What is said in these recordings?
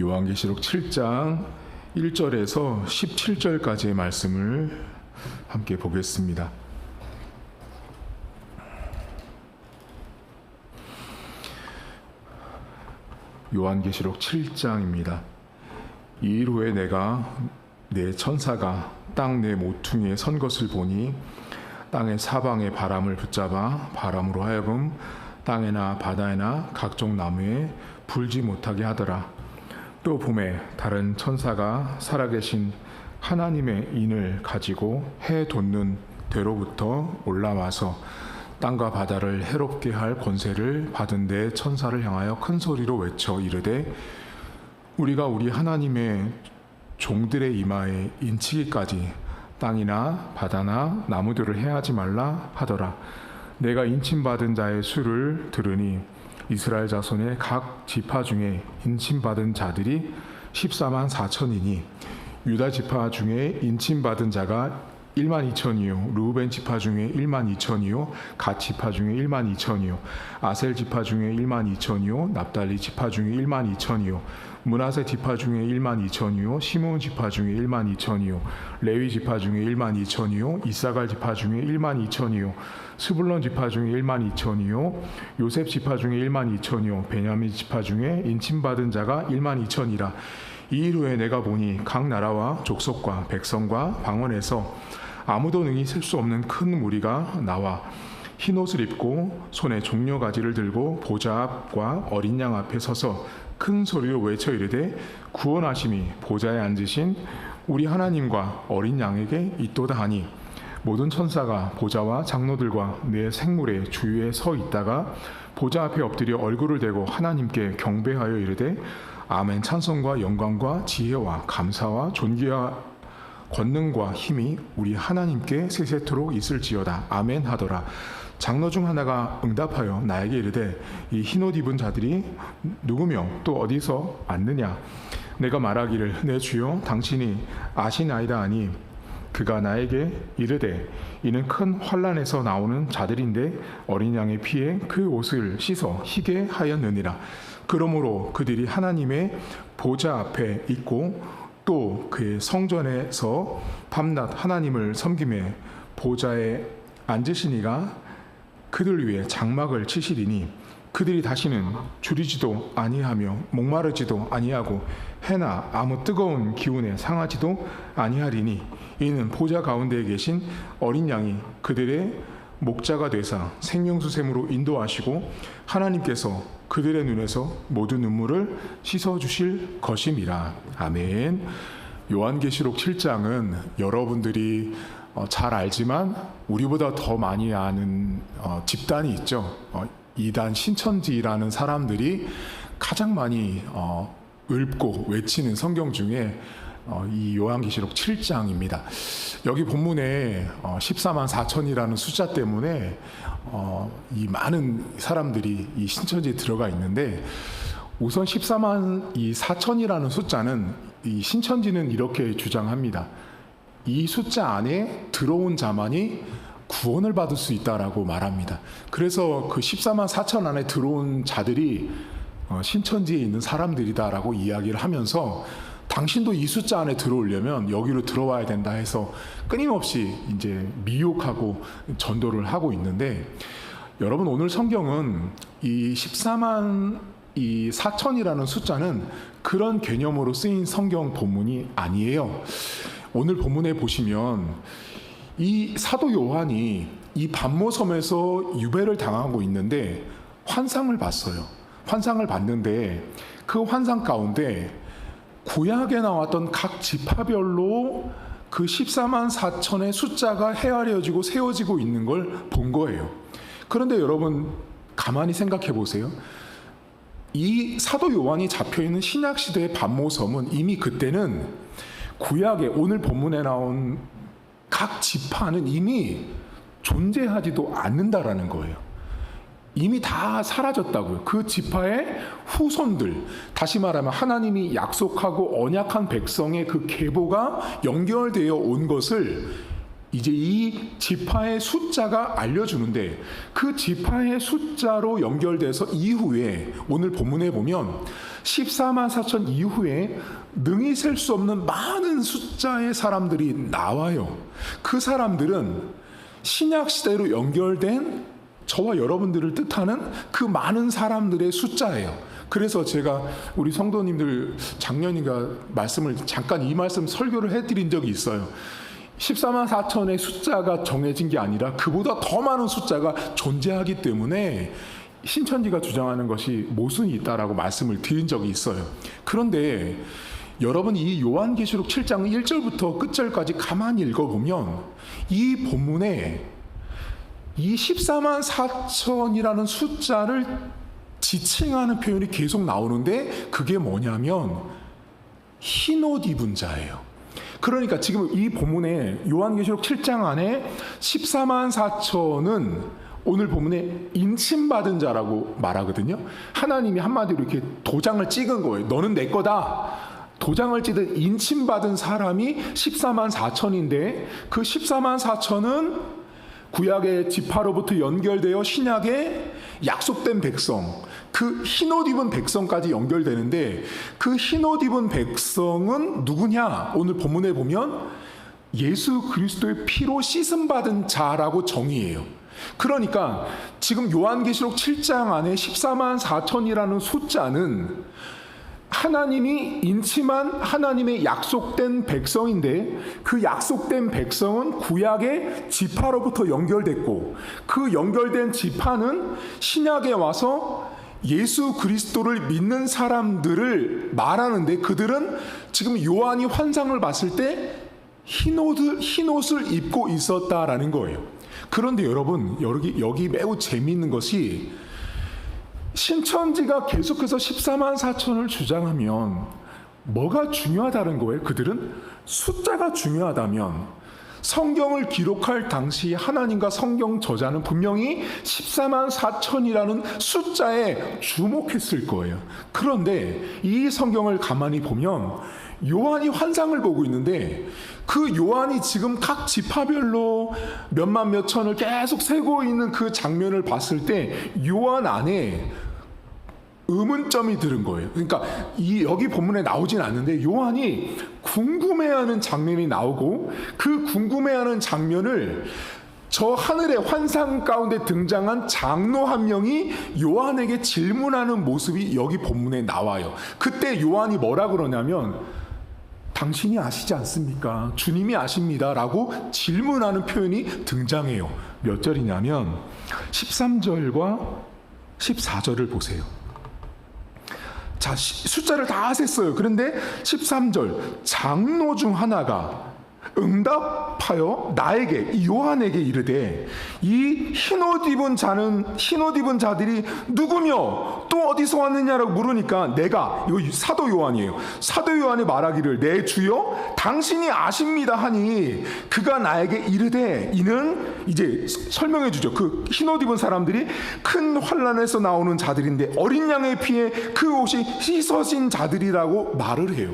요한계시록 7장 1절에서 17절까지의 말씀을 함께 보겠습니다. 요한계시록 7장입니다. 이일 후에 내가 내 천사가 땅 내 모퉁이에 선 것을 보니 땅의 사방의 바람을 붙잡아 바람으로 하여금 땅에나 바다에나 각종 나무에 불지 못하게 하더라. 또 봄에 다른 천사가 살아계신 하나님의 인을 가지고 해 돋는 대로부터 올라와서 땅과 바다를 해롭게 할 권세를 받은 내 천사를 향하여 큰 소리로 외쳐 이르되 우리가 우리 하나님의 종들의 이마에 인치기까지 땅이나 바다나 나무들을 해하지 말라 하더라. 내가 인침받은 자의 수를 들으니 이스라엘 자손의 각 지파 중에 인침받은 자들이 14만 4천이니 유다 지파 중에 인침받은 자가 1만 2천이요 르우벤 지파 중에 1만 2천이요 갓 지파 중에 1만 2천이요 아셀 지파 중에 1만 2천이요 납달리 지파 중에 1만 2천이요 므낫세 지파 중에 1만 2천이요 시므온 지파 중에 1만 2천이요 레위 지파 중에 1만 2천이요 이사갈 지파 중에 1만 2천이요 스불론 지파 중에 1만 2천이요 요셉 지파 중에 1만 2천이요 베냐민 지파 중에 인침받은 자가 1만 2천이라. 이일 후에 내가 보니 각 나라와 족속과 백성과 방언에서 아무도 능히 셀 수 없는 큰 무리가 나와 흰 옷을 입고 손에 종려 가지를 들고 보좌 앞과 어린 양 앞에 서서 큰 소리로 외쳐 이르되 구원하심이 보좌에 앉으신 우리 하나님과 어린 양에게 있도다 하니 모든 천사가 보좌와 장로들과 내 생물의 주위에 서 있다가 보좌 앞에 엎드려 얼굴을 대고 하나님께 경배하여 이르되 아멘. 찬송과 영광과 지혜와 감사와 존귀와 권능과 힘이 우리 하나님께 세세토록 있을지어다. 아멘 하더라. 장로 중 하나가 응답하여 나에게 이르되 이 흰옷 입은 자들이 누구며 또 어디서 왔느냐. 내가 말하기를 내 주여 당신이 아시나이다 하니 그가 나에게 이르되 이는 큰 환난에서 나오는 자들인데 어린 양의 피에 그 옷을 씻어 희게 하였느니라. 그러므로 그들이 하나님의 보좌 앞에 있고 또 그의 성전에서 밤낮 하나님을 섬김에 보좌에 앉으시니가 그들 위에 장막을 치시리니 그들이 다시는 줄이지도 아니하며 목마르지도 아니하고 해나 아무 뜨거운 기운에 상하지도 아니하리니 이는 보좌 가운데에 계신 어린 양이 그들의 목자가 되사 생명수샘으로 인도하시고 하나님께서 그들의 눈에서 모든 눈물을 씻어주실 것임이라. 아멘. 요한계시록 7장은 여러분들이 잘 알지만 우리보다 더 많이 아는 집단이 있죠. 이단 신천지라는 사람들이 가장 많이 읊고 외치는 성경 중에 이 요한계시록 7장입니다. 여기 본문에 14만 4천이라는 숫자 때문에 이 많은 사람들이 이 신천지에 들어가 있는데 우선 14만 4천이라는 숫자는 이 신천지는 이렇게 주장합니다. 이 숫자 안에 들어온 자만이 구원을 받을 수 있다라고 말합니다. 그래서 그 14만 4천 안에 들어온 자들이 신천지에 있는 사람들이다라고 이야기를 하면서 당신도 이 숫자 안에 들어오려면 여기로 들어와야 된다 해서 끊임없이 이제 미혹하고 전도를 하고 있는데 여러분 오늘 성경은 이 14만 4천이라는 숫자는 그런 개념으로 쓰인 성경 본문이 아니에요. 오늘 본문에 보시면 이 사도 요한이 이 반모섬에서 유배를 당하고 있는데 환상을 봤어요. 환상을 봤는데 그 환상 가운데 구약에 나왔던 각 지파별로 그 14만 4천의 숫자가 헤아려지고 세워지고 있는 걸 본 거예요. 그런데 여러분 가만히 생각해 보세요. 이 사도 요한이 잡혀있는 신약시대의 반모섬은 이미 그때는 구약에 오늘 본문에 나온 각 지파는 이미 존재하지도 않는다라는 거예요. 이미 다 사라졌다고요. 그 지파의 후손들, 다시 말하면 하나님이 약속하고 언약한 백성의 그 계보가 연결되어 온 것을 이제 이 지파의 숫자가 알려주는데, 그 지파의 숫자로 연결돼서 이후에 오늘 본문에 보면 14만 4천 이후에 능히 셀 수 없는 많은 숫자의 사람들이 나와요. 그 사람들은 신약 시대로 연결된 저와 여러분들을 뜻하는 그 많은 사람들의 숫자예요. 그래서 제가 우리 성도님들 작년인가 말씀을 잠깐 이 말씀 설교를 해드린 적이 있어요. 14만 4천의 숫자가 정해진 게 아니라 그보다 더 많은 숫자가 존재하기 때문에 신천지가 주장하는 것이 모순이 있다라고 말씀을 드린 적이 있어요. 그런데 여러분, 이 요한계시록 7장 1절부터 끝절까지 가만히 읽어보면 이 본문에 이 14만 4천이라는 숫자를 지칭하는 표현이 계속 나오는데, 그게 뭐냐면 흰옷 입은 자예요. 그러니까 지금 이 본문에 요한계시록 7장 안에 14만 4천은 오늘 본문에 인침받은 자라고 말하거든요. 하나님이 한마디로 이렇게 도장을 찍은 거예요. 너는 내 거다. 도장을 찍은 인침받은 사람이 14만 4천인데, 그 14만 4천은 구약의 지파로부터 연결되어 신약의 약속된 백성, 그 흰옷 입은 백성까지 연결되는데, 그 흰옷 입은 백성은 누구냐? 오늘 본문에 보면 예수 그리스도의 피로 씻음 받은 자라고 정의해요. 그러니까 지금 요한계시록 7장 안에 14만 4천이라는 숫자는 하나님이 인침한 하나님의 약속된 백성인데, 그 약속된 백성은 구약의 지파로부터 연결됐고, 그 연결된 지파는 신약에 와서 예수 그리스도를 믿는 사람들을 말하는데, 그들은 지금 요한이 환상을 봤을 때 흰옷을 입고 있었다라는 거예요. 그런데 여러분, 여기 매우 재미있는 것이, 신천지가 계속해서 14만 4천을 주장하면 뭐가 중요하다는 거예요? 그들은 숫자가 중요하다면 성경을 기록할 당시 하나님과 성경 저자는 분명히 14만 4천이라는 숫자에 주목했을 거예요. 그런데 이 성경을 가만히 보면 요한이 환상을 보고 있는데, 그 요한이 지금 각 지파별로 몇만 몇천을 계속 세고 있는 그 장면을 봤을 때 요한 안에 의문점이 들은 거예요. 그러니까 여기 본문에 나오진 않는데 요한이 궁금해하는 장면이 나오고, 그 궁금해하는 장면을 저 하늘의 환상 가운데 등장한 장로 한 명이 요한에게 질문하는 모습이 여기 본문에 나와요. 그때 요한이 뭐라 그러냐면, 당신이 아시지 않습니까? 주님이 아십니다 라고 질문하는 표현이 등장해요. 몇 절이냐면 13절과 14절을 보세요. 자, 숫자를 다 셌어요. 그런데 13절, 장로 중 하나가 응답하여 나에게, 요한에게 이르되, 이 흰옷 입은 자들이 누구며 또 어디서 왔느냐라고 물으니까, 내가, 이거 사도 요한이에요. 사도 요한이 말하기를, 내 주여 당신이 아십니다 하니, 그가 나에게 이르되, 이는 이제 설명해 주죠. 그 흰옷 입은 사람들이 큰 환난에서 나오는 자들인데 어린 양의 피에 그 옷이 씻어진 자들이라고 말을 해요.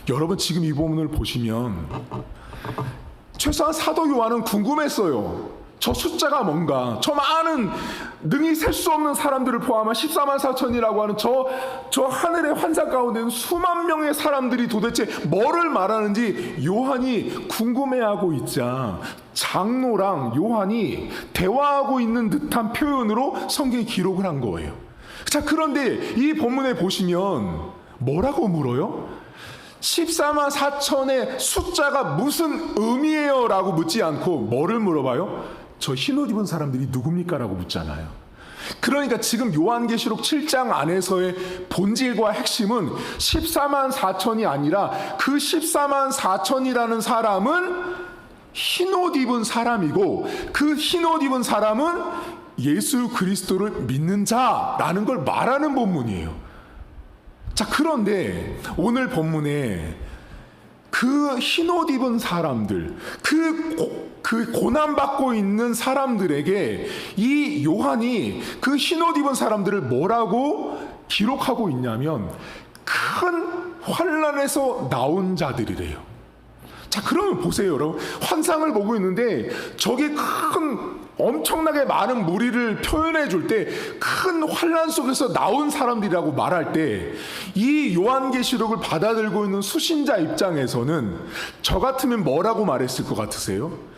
여러분, 지금 이 본문을 보시면 최소한 사도 요한은 궁금했어요. 저 숫자가 뭔가, 저 많은 능히 셀 수 없는 사람들을 포함한 14만 4천이라고 하는 저 하늘의 환상 가운데는 수만 명의 사람들이 도대체 뭐를 말하는지 요한이 궁금해하고 있자, 장로랑 요한이 대화하고 있는 듯한 표현으로 성경이 기록을 한 거예요. 자, 그런데 이 본문에 보시면 뭐라고 물어요? 14만 4천의 숫자가 무슨 의미예요? 라고 묻지 않고 뭐를 물어봐요? 저 흰옷 입은 사람들이 누굽니까? 라고 묻잖아요. 그러니까 지금 요한계시록 7장 안에서의 본질과 핵심은 14만 4천이 아니라, 그 14만 4천이라는 사람은 흰옷 입은 사람이고, 그 흰옷 입은 사람은 예수 그리스도를 믿는 자라는 걸 말하는 본문이에요. 자, 그런데 오늘 본문에 그 흰옷 입은 사람들, 그 고난받고 있는 사람들에게 이 요한이 그 흰옷 입은 사람들을 뭐라고 기록하고 있냐면, 큰 환난에서 나온 자들이래요. 자, 그러면 보세요, 여러분. 환상을 보고 있는데 저게 엄청나게 많은 무리를 표현해 줄 때 큰 환란 속에서 나온 사람들이라고 말할 때 이 요한계시록을 받아들고 있는 수신자 입장에서는 저 같으면 뭐라고 말했을 것 같으세요?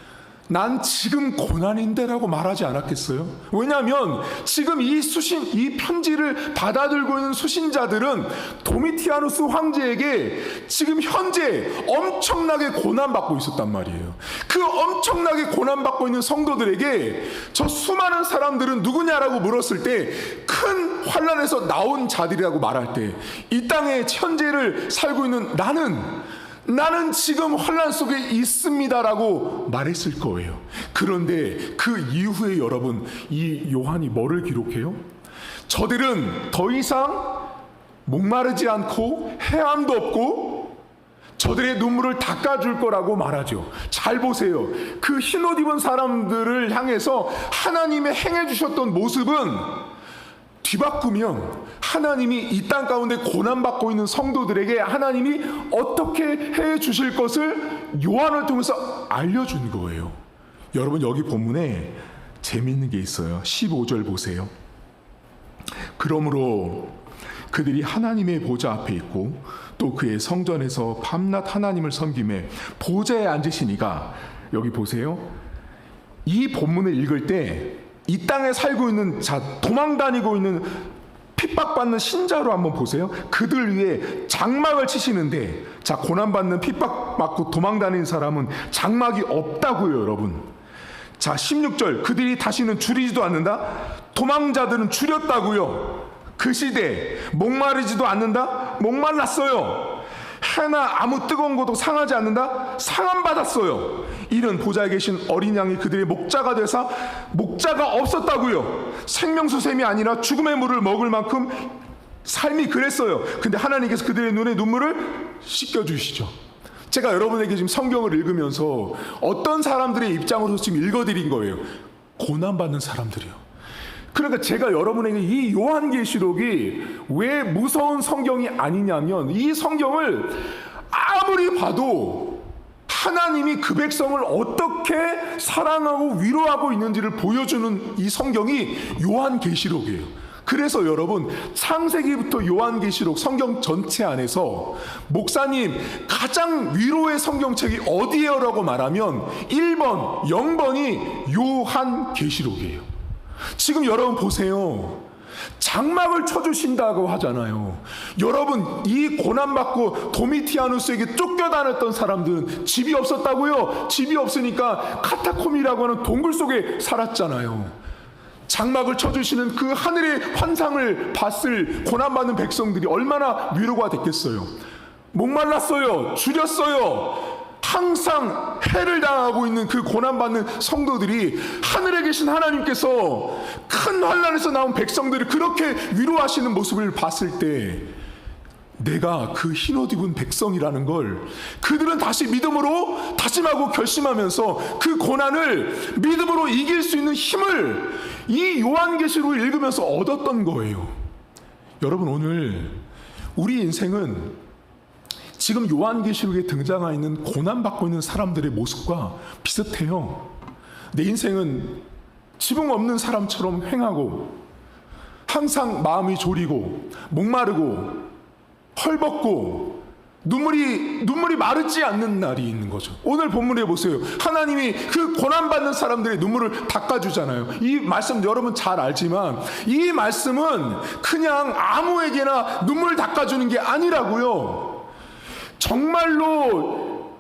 난 지금 고난인데라고 말하지 않았겠어요? 왜냐하면 지금 이 편지를 받아들고 있는 수신자들은 도미티아누스 황제에게 지금 현재 엄청나게 고난받고 있었단 말이에요. 그 엄청나게 고난받고 있는 성도들에게 저 수많은 사람들은 누구냐라고 물었을 때 큰 환난에서 나온 자들이라고 말할 때 이 땅에 현재를 살고 있는 나는 지금 환난 속에 있습니다라고 말했을 거예요. 그런데 그 이후에 여러분, 이 요한이 뭐를 기록해요? 저들은 더 이상 목마르지 않고 해함도 없고 저들의 눈물을 닦아줄 거라고 말하죠. 잘 보세요. 그 흰옷 입은 사람들을 향해서 하나님의 행해 주셨던 모습은 뒤바꾸면 하나님이 이 땅 가운데 고난받고 있는 성도들에게 하나님이 어떻게 해 주실 것을 요한을 통해서 알려준 거예요. 여러분, 여기 본문에 재미있는 게 있어요. 15절 보세요. 그러므로 그들이 하나님의 보좌 앞에 있고 또 그의 성전에서 밤낮 하나님을 섬김에 보좌에 앉으시니가, 여기 보세요. 이 본문을 읽을 때 이 땅에 살고 있는 도망다니고 있는 핍박받는 신자로 한번 보세요. 그들 위에 장막을 치시는데, 자, 고난받는 핍박받고 도망다니는 사람은 장막이 없다고요, 여러분. 자, 16절, 그들이 다시는 줄이지도 않는다. 도망자들은 줄였다고요. 그 시대 목마르지도 않는다. 목말랐어요. 해나 아무 뜨거운 것도 상하지 않는다. 상함받았어요. 이런 보좌에 계신 어린 양이 그들의 목자가 되사 목자가 없었다고요. 생명수 샘이 아니라 죽음의 물을 먹을 만큼 삶이 그랬어요. 근데 하나님께서 그들의 눈에 눈물을 씻겨주시죠. 제가 여러분에게 지금 성경을 읽으면서 어떤 사람들의 입장으로 지금 읽어드린 거예요. 고난받는 사람들이요. 그러니까 제가 여러분에게 이 요한계시록이 왜 무서운 성경이 아니냐면, 이 성경을 아무리 봐도 하나님이 그 백성을 어떻게 사랑하고 위로하고 있는지를 보여주는 이 성경이 요한계시록이에요. 그래서 여러분, 창세기부터 요한계시록 성경 전체 안에서 목사님 가장 위로의 성경책이 어디예요? 라고 말하면 1번, 0번이 요한계시록이에요. 지금 여러분 보세요. 장막을 쳐주신다고 하잖아요. 여러분, 이 고난받고 도미티아누스에게 쫓겨다녔던 사람들은 집이 없었다고요. 집이 없으니까 카타콤이라고 하는 동굴 속에 살았잖아요. 장막을 쳐주시는 그 하늘의 환상을 봤을 고난받는 백성들이 얼마나 위로가 됐겠어요. 목말랐어요. 줄였어요. 항상 해를 당하고 있는 그 고난받는 성도들이 하늘에 계신 하나님께서 큰 환난에서 나온 백성들을 그렇게 위로하시는 모습을 봤을 때, 내가 그 흰옷 입은 백성이라는 걸 그들은 다시 믿음으로 다짐하고 결심하면서 그 고난을 믿음으로 이길 수 있는 힘을 이 요한계시록을 읽으면서 얻었던 거예요. 여러분, 오늘 우리 인생은 지금 요한계시록에 등장하 있는 고난받고 있는 사람들의 모습과 비슷해요. 내 인생은 지붕 없는 사람처럼 행하고 항상 마음이 졸이고 목마르고 헐벗고 눈물이 마르지 않는 날이 있는 거죠. 오늘 본문에 보세요. 하나님이 그 고난받는 사람들의 눈물을 닦아주잖아요. 이 말씀 여러분 잘 알지만 이 말씀은 그냥 아무에게나 눈물 닦아주는 게 아니라고요. 정말로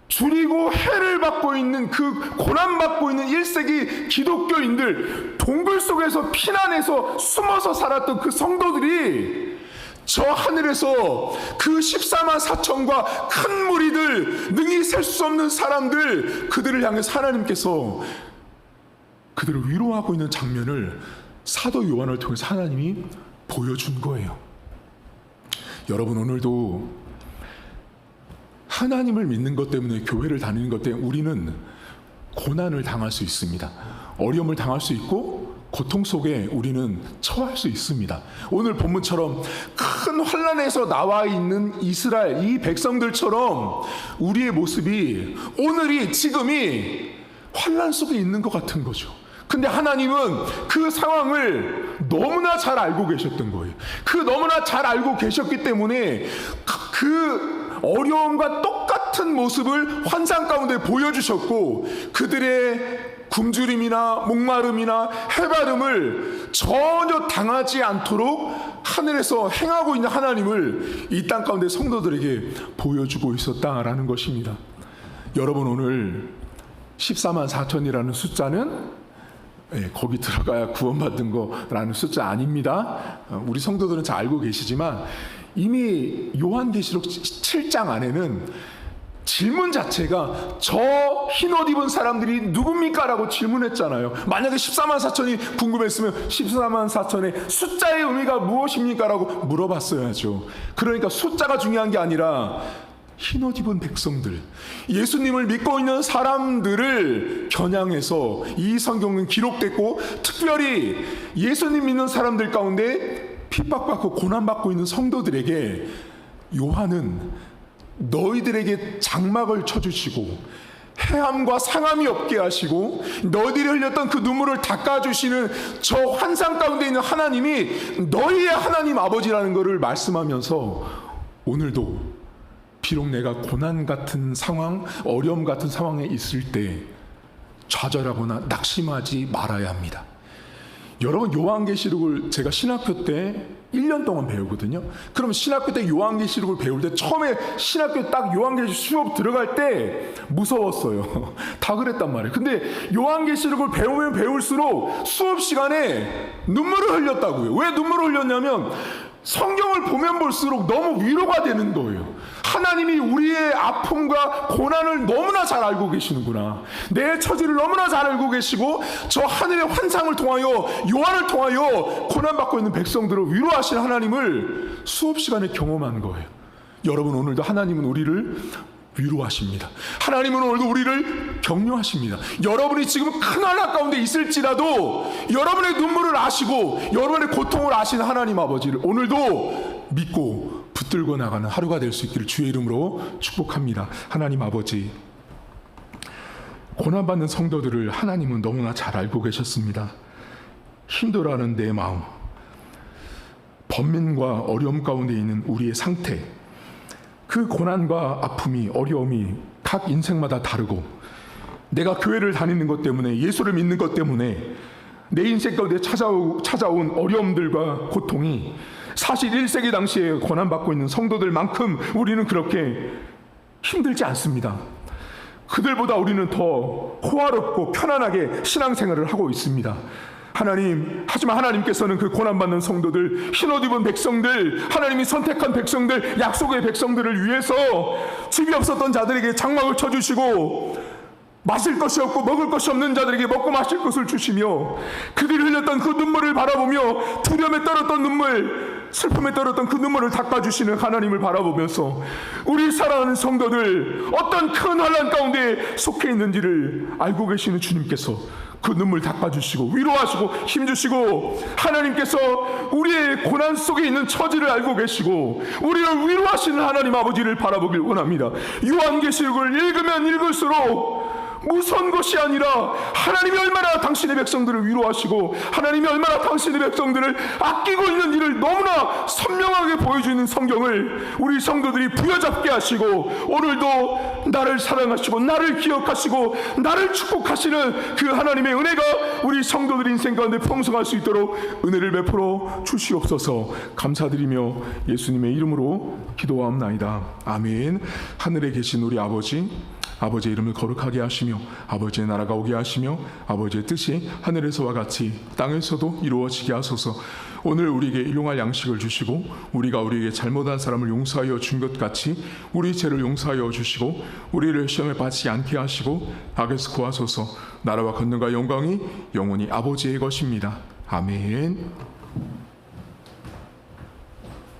줄이고 해를 받고 있는 그 고난받고 있는 1세기 기독교인들, 동굴 속에서 피난해서 숨어서 살았던 그 성도들이 저 하늘에서 그 14만 4천과 큰 무리들, 능히 셀 수 없는 사람들, 그들을 향해서 하나님께서 그들을 위로하고 있는 장면을 사도 요한을 통해서 하나님이 보여준 거예요. 여러분, 오늘도 하나님을 믿는 것 때문에, 교회를 다니는 것 때문에 우리는 고난을 당할 수 있습니다. 어려움을 당할 수 있고 고통 속에 우리는 처할 수 있습니다. 오늘 본문처럼 큰 환난에서 나와 있는 이스라엘 이 백성들처럼 우리의 모습이 오늘이 지금이 환난 속에 있는 것 같은 거죠. 근데 하나님은 그 상황을 너무나 잘 알고 계셨던 거예요. 너무나 잘 알고 계셨기 때문에 그 어려움과 똑같은 모습을 환상 가운데 보여주셨고, 그들의 굶주림이나 목마름이나 해바름을 전혀 당하지 않도록 하늘에서 행하고 있는 하나님을 이 땅 가운데 성도들에게 보여주고 있었다라는 것입니다. 여러분, 오늘 14만 4천이라는 숫자는 거기 들어가야 구원받은 거라는 숫자 아닙니다. 우리 성도들은 잘 알고 계시지만 이미 요한계시록 7장 안에는 질문 자체가 저 흰옷 입은 사람들이 누굽니까? 라고 질문했잖아요. 만약에 14만 4천이 궁금했으면 14만 4천의 숫자의 의미가 무엇입니까? 라고 물어봤어야죠. 그러니까 숫자가 중요한 게 아니라 흰옷 입은 백성들, 예수님을 믿고 있는 사람들을 겨냥해서 이 성경은 기록됐고, 특별히 예수님 믿는 사람들 가운데 핍박받고 고난받고 있는 성도들에게 요한은 너희들에게 장막을 쳐주시고 해함과 상함이 없게 하시고 너희들이 흘렸던 그 눈물을 닦아주시는 저 환상 가운데 있는 하나님이 너희의 하나님 아버지라는 것을 말씀하면서, 오늘도 비록 내가 고난 같은 상황, 어려움 같은 상황에 있을 때 좌절하거나 낙심하지 말아야 합니다. 여러분, 요한계시록을 제가 신학교 때 1년 동안 배우거든요. 그럼 신학교 때 요한계시록을 배울 때 처음에 신학교 딱 요한계시록 수업 들어갈 때 무서웠어요. 다 그랬단 말이에요. 근데 요한계시록을 배우면 배울수록 수업 시간에 눈물을 흘렸다고요. 왜 눈물을 흘렸냐면 성경을 보면 볼수록 너무 위로가 되는 거예요. 하나님이 우리의 아픔과 고난을 너무나 잘 알고 계시는구나. 내 처지를 너무나 잘 알고 계시고 저 하늘의 환상을 통하여, 요한을 통하여 고난받고 있는 백성들을 위로하시는 하나님을 수업 시간에 경험한 거예요. 여러분, 오늘도 하나님은 우리를 위로하십니다. 하나님은 오늘도 우리를 격려하십니다. 여러분이 지금 큰 환난 가운데 있을지라도 여러분의 눈물을 아시고 여러분의 고통을 아시는 하나님 아버지를 오늘도 믿고 붙들고 나가는 하루가 될 수 있기를 주의 이름으로 축복합니다. 하나님 아버지, 고난받는 성도들을 하나님은 너무나 잘 알고 계셨습니다. 힘들어하는 내 마음, 번민과 어려움 가운데 있는 우리의 상태, 그 고난과 아픔이, 어려움이 각 인생마다 다르고, 내가 교회를 다니는 것 때문에, 예수를 믿는 것 때문에 내 인생 가운데 찾아온 어려움들과 고통이 사실 1세기 당시에 고난받고 있는 성도들만큼 우리는 그렇게 힘들지 않습니다. 그들보다 우리는 더 호화롭고 편안하게 신앙생활을 하고 있습니다. 하지만 하나님께서는 그 고난받는 성도들, 흰옷 입은 백성들, 하나님이 선택한 백성들, 약속의 백성들을 위해서 집이 없었던 자들에게 장막을 쳐주시고, 마실 것이 없고 먹을 것이 없는 자들에게 먹고 마실 것을 주시며, 그들이 흘렸던 그 눈물을 바라보며 두려움에 떨었던 눈물, 슬픔에 떨었던 그 눈물을 닦아주시는 하나님을 바라보면서 우리 사랑하는 성도들 어떤 큰 환난 가운데 속해 있는지를 알고 계시는 주님께서 그 눈물 닦아주시고 위로하시고 힘주시고, 하나님께서 우리의 고난 속에 있는 처지를 알고 계시고 우리를 위로하시는 하나님 아버지를 바라보길 원합니다. 요한계시록을 읽으면 읽을수록 무서운 것이 아니라 하나님이 얼마나 당신의 백성들을 위로하시고 하나님이 얼마나 당신의 백성들을 아끼고 있는지를 너무나 선명하게 보여주는 성경을 우리 성도들이 부여잡게 하시고, 오늘도 나를 사랑하시고 나를 기억하시고 나를 축복하시는 그 하나님의 은혜가 우리 성도들 인생 가운데 풍성할 수 있도록 은혜를 베풀어 주시옵소서. 감사드리며 예수님의 이름으로 기도하옵나이다. 아멘. 하늘에 계신 우리 아버지의 이름을 거룩하게 하시며 아버지의 나라가 오게 하시며 아버지의 뜻이 하늘에서와 같이 땅에서도 이루어지게 하소서. 오늘 우리에게 일용할 양식을 주시고 우리가 우리에게 잘못한 사람을 용서하여 준 것 같이 우리 죄를 용서하여 주시고 우리를 시험에 빠지지 않게 하시고 악에서 구하소서. 나라와 권능과 영광이 영원히 아버지의 것입니다. 아멘.